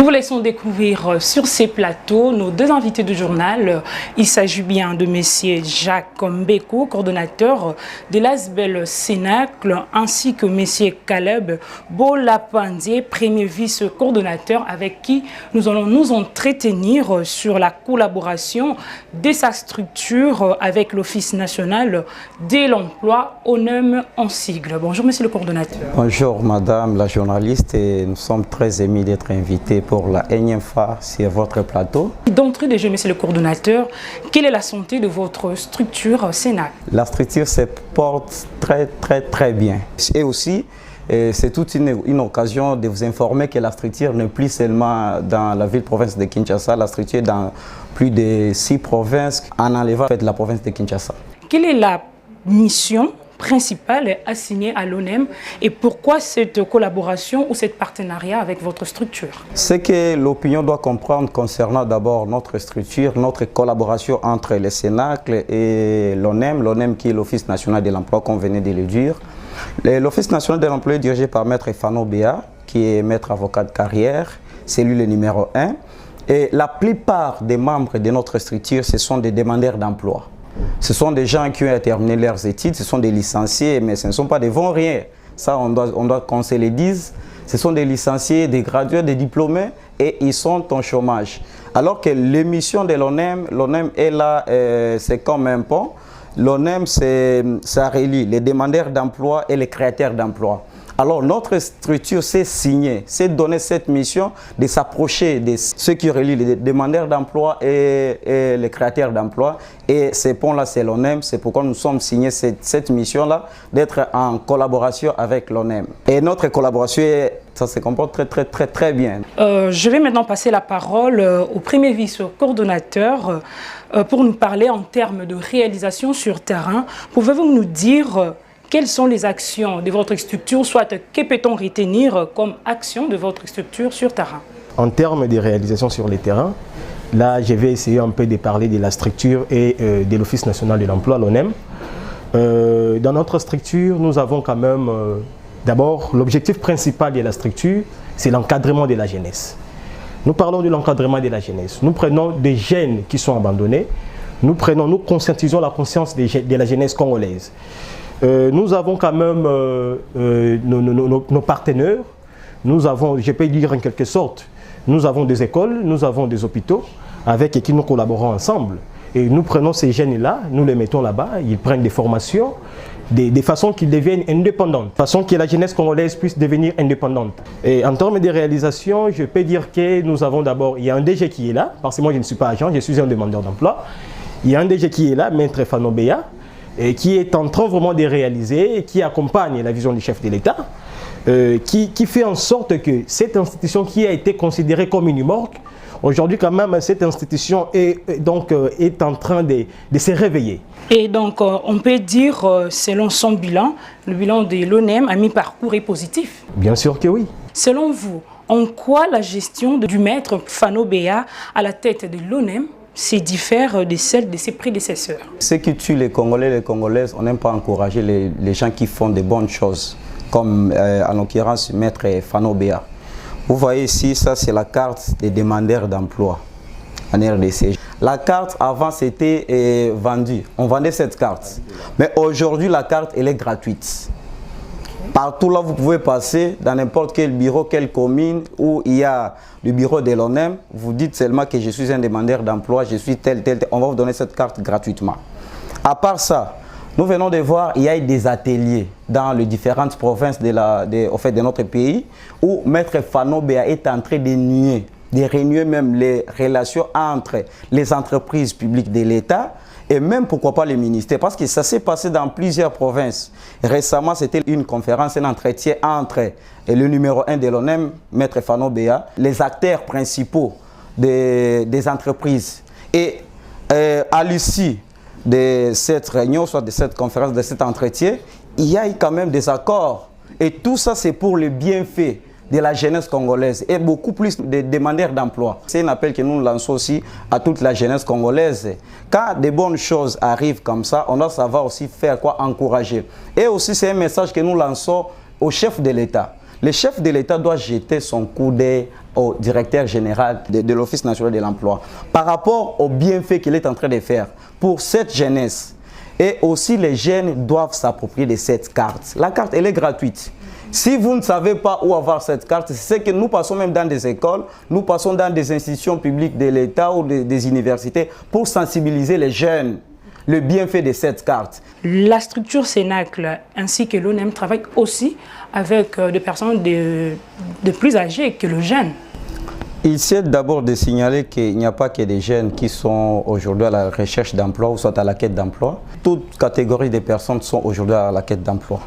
Nous vous laissons découvrir sur ces plateaux nos deux invités du journal. Il s'agit bien de messieurs Jacques Mbeko, coordonnateur de l'ASBEL Cénacle, ainsi que messieurs Caleb Bolapandier, premier vice-coordonnateur, avec qui nous allons nous entretenir sur la collaboration de sa structure avec l'Office national de l'emploi, ONEM en sigle. Bonjour monsieur le coordonnateur. Bonjour madame la journaliste, et nous sommes très émus d'être invités pour la énième fois sur votre plateau. D'entrée de jeu, monsieur le coordonnateur, quelle est la santé de votre structure Cénacle? La structure se porte très bien. Et aussi, c'est toute une occasion de vous informer que la structure n'est plus seulement dans la ville-province de Kinshasa, la structure est dans plus de 6 provinces en enlevant la province de Kinshasa. Quelle est la mission principale assignée à l'ONEM et pourquoi cette collaboration ou cet partenariat avec votre structure? Ce que l'opinion doit comprendre concernant d'abord notre structure, notre collaboration entre le Cénacle et l'ONEM qui est l'Office national de l'emploi, qu'on venait de le dire. L'Office national de l'emploi est dirigé par Maître Fano Béa, qui est maître avocat de carrière, c'est lui le numéro 1. Et la plupart des membres de notre structure, ce sont des demandeurs d'emploi. Ce sont des gens qui ont terminé leurs études, ce sont des licenciés, mais ce ne sont pas des vont rien. Ça, on doit qu'on se le dise. Ce sont des licenciés, des gradués, des diplômés, et ils sont en chômage. Alors que l'émission de l'ONEM est là, c'est comme un pont. L'ONEM, ça relie les demandeurs d'emploi et les créateurs d'emploi. Alors notre structure s'est signée, s'est donné cette mission de s'approcher de ceux qui relient les demandeurs d'emploi et les créateurs d'emploi. Et ce pont-là, c'est l'ONEM, c'est pourquoi nous sommes signés cette mission-là, d'être en collaboration avec l'ONEM. Et notre collaboration, ça se comporte très bien. Je vais maintenant passer la parole au premier vice-coordonnateur pour nous parler en termes de réalisation sur terrain. Pouvez-vous nous dire quelles sont les actions de votre structure, soit que peut-on retenir comme action de votre structure sur terrain? En termes de réalisation sur le terrain, là je vais essayer un peu de parler de la structure et de l'Office national de l'emploi, l'ONEM. Dans notre structure, nous avons quand même, d'abord, l'objectif principal de la structure, c'est l'encadrement de la jeunesse. Nous parlons de l'encadrement de la jeunesse. Nous prenons des jeunes qui sont abandonnés, nous conscientisons la conscience de la jeunesse congolaise. Nous avons quand même nos partenaires, nous avons, je peux dire en quelque sorte, nous avons des écoles, nous avons des hôpitaux avec qui nous collaborons ensemble. Et nous prenons ces jeunes-là, nous les mettons là-bas, ils prennent des formations, de façon qu'ils deviennent indépendants, de façon que la jeunesse congolaise puisse devenir indépendante. Et en termes de réalisation, je peux dire que nous avons d'abord, il y a un DG qui est là, parce que moi je ne suis pas agent, je suis un demandeur d'emploi. Il y a un DG qui est là, Maître Fano Béa, et qui est en train vraiment de réaliser, qui accompagne la vision du chef de l'État, qui fait en sorte que cette institution qui a été considérée comme une morgue, aujourd'hui quand même cette institution est en train de se réveiller. Et donc on peut dire, selon son bilan, le bilan de l'ONEM à mi-parcours est positif? Bien sûr que oui. Selon vous, en quoi la gestion du maître Fano Béa à la tête de l'ONEM diffère de celle de ses prédécesseurs? Ce qui tue les Congolais et les Congolaises, on n'aime pas encourager les gens qui font de bonnes choses, comme en l'occurrence Maître Fano Béa. Vous voyez ici, ça c'est la carte des demandeurs d'emploi en RDC. La carte avant c'était vendue, on vendait cette carte. Mais aujourd'hui la carte elle est gratuite. Partout là, vous pouvez passer dans n'importe quel bureau, quelle commune où il y a le bureau de l'ONEM. Vous dites seulement que je suis un demandeur d'emploi, je suis tel. On va vous donner cette carte gratuitement. À part ça, nous venons de voir il y a des ateliers dans les différentes provinces de notre pays où Maître Fano Béa est en train de renouer même les relations entre les entreprises publiques de l'État et même pourquoi pas les ministères, parce que ça s'est passé dans plusieurs provinces. Récemment, c'était une conférence, un entretien entre le numéro 1 de l'ONEM, Maître Fano Béa, les acteurs principaux des entreprises. Et à l'issue de cette réunion, soit de cette conférence, de cet entretien, il y a eu quand même des accords. Et tout ça, c'est pour le bienfait de la jeunesse congolaise et beaucoup plus de demandeurs d'emploi. C'est un appel que nous lançons aussi à toute la jeunesse congolaise. Quand de bonnes choses arrivent comme ça, on doit savoir aussi faire quoi, encourager. Et aussi, c'est un message que nous lançons au chef de l'État. Le chef de l'État doit jeter son coup d'œil au directeur général de l'Office national de l'emploi par rapport aux bienfaits qu'il est en train de faire pour cette jeunesse. Et aussi, les jeunes doivent s'approprier de cette carte. La carte, elle est gratuite. Si vous ne savez pas où avoir cette carte, c'est que nous passons même dans des écoles, nous passons dans des institutions publiques de l'État ou des universités pour sensibiliser les jeunes le bienfait de cette carte. La structure Cénacle ainsi que l'ONEM travaillent aussi avec des personnes de plus âgées que le jeune. Il s'agit d'abord de signaler qu'il n'y a pas que des jeunes qui sont aujourd'hui à la recherche d'emploi ou soit à la quête d'emploi. Toute catégorie de personnes sont aujourd'hui à la quête d'emploi.